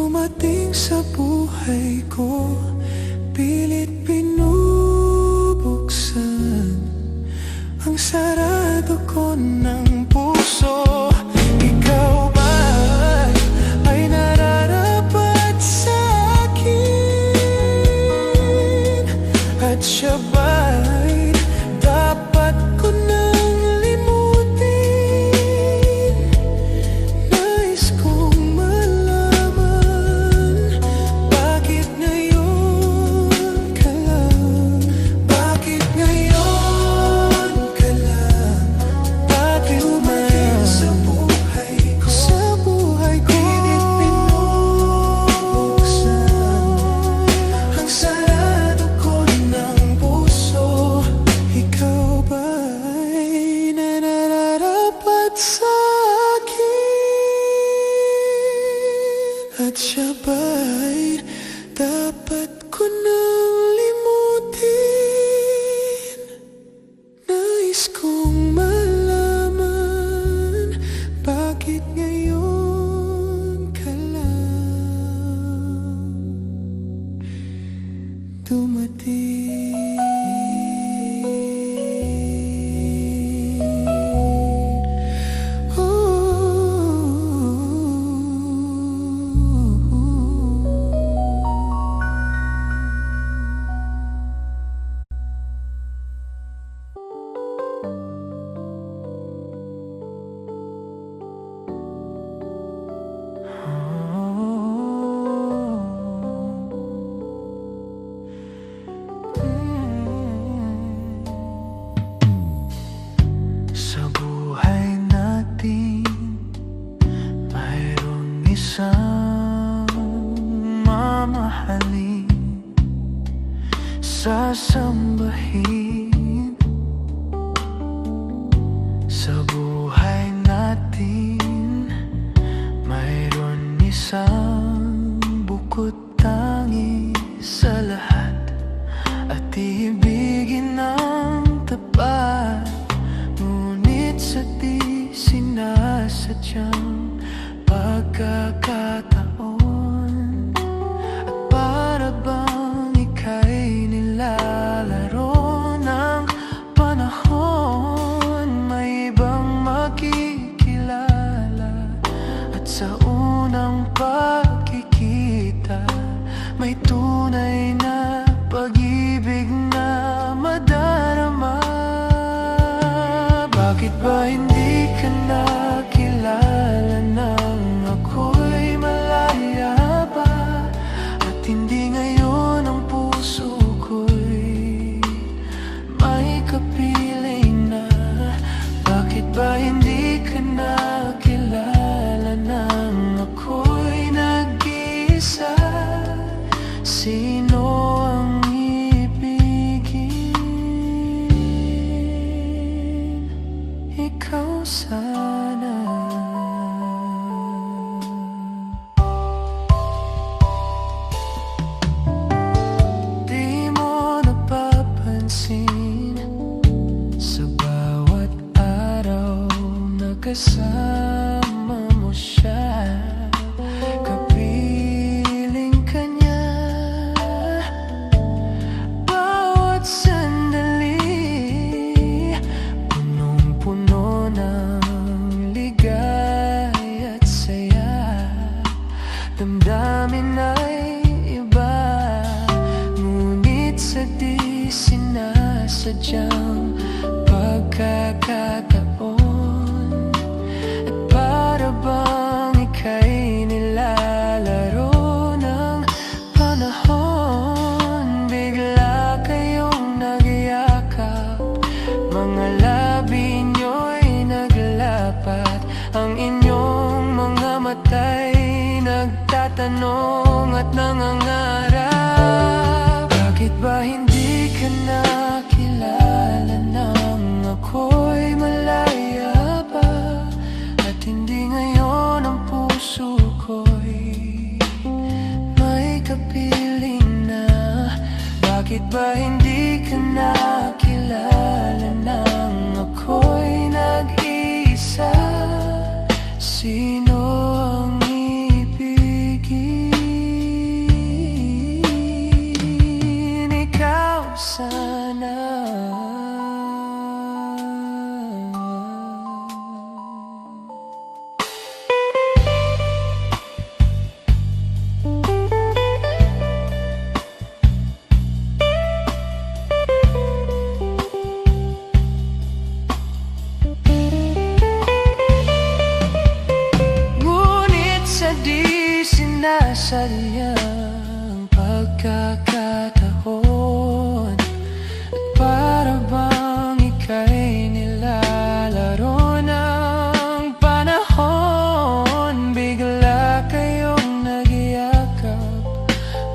dumating sa buhay ko, pilit binubuksan ang sarado ko ng puso. Ikaw ba ay nararapat sa akin? At siya ba'y dapat ko nang limutin? Nais kong malaman, bakit ngayon ka lang? Bakit ngayon ka lang? Bakit dumating sa buhay ko? Sa buhay ko, pilit binubuksan ang sarado ko ng puso. Ikaw ba'y nararapat sa akin? At siya ba'y dapat ko nang limutin? Nais kong malaman, bakit ngayon ka lang dumating? Sa buhay natin, mayroong isang mamahalin, sasambahin. Sa buhay natin, mayroon isang bukod tangi sa lahat, at ibigin ng tapat. Ngunit sa di sinasadyang pagkakataon, at para bang ika'y nilalaro ng panahon, may ibang makikilala. At sa unang pagkikita, may tunay na pag-ibig na madarama. Bakit ba hindi ka nakilala nang ako'y malaya pa? At hindi ngayon ang puso ko'y may kapiling na? Bakit ba hindi ka nakilala nang ako'y nag-iisa? Sino ang ibigin? Ikaw sana. Di mo napapansin, sa bawat araw na kasama mo siya, kapiling ka niya. Bawat sandali, punong-puno ng ligaya at saya. Damdamin ay iba, ngunit sa di sinasadyang pagkakataon, at para bang ika'y nilalaro ng panahon, bigla kayong nagyakap, mga labi nyo'y naglapat, ang inyong mga mata'y nagtatanong at nangangarap. Bakit ba hindi ka nakilala nang ako'y malaya pa? At hindi ngayon ang puso ko'y may kapiling na? Bakit ba hindi ka nakilala nang ako'y nag-iisa? Sino ang ibigin? sadyang pagkakataon, at para bang ika'y nilalaro ng panahon. Bigla kayong nagyakap,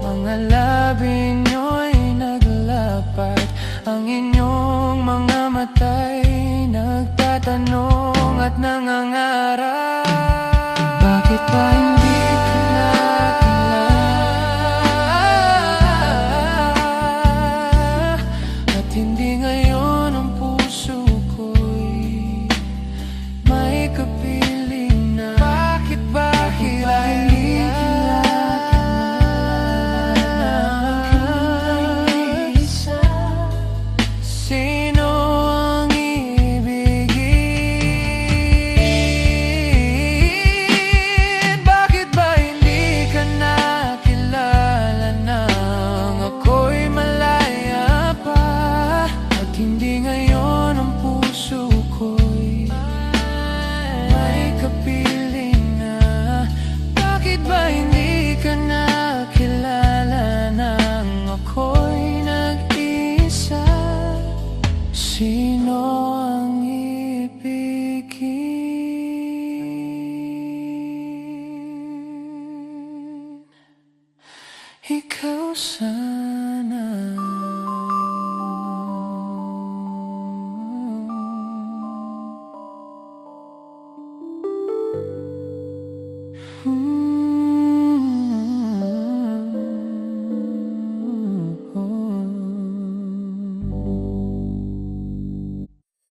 mga labi nyo'y naglapat, ang inyong mga mata'y nagtatanong at nangangarap. Bakit ba hindi ka nakilala? At hindi ngayon ang puso ko'y may kapiling na? Bakit ba hindi isa? Sino ang ibigin? Bakit ba hindi ka nakilala nang ako'y malaya pa? At hindi ngayon ang puso ko'y may kapiling na? Bakit ba hindi ka nakilala nang ako'y nag-isa? Sino ang ibigin? Ikaw sa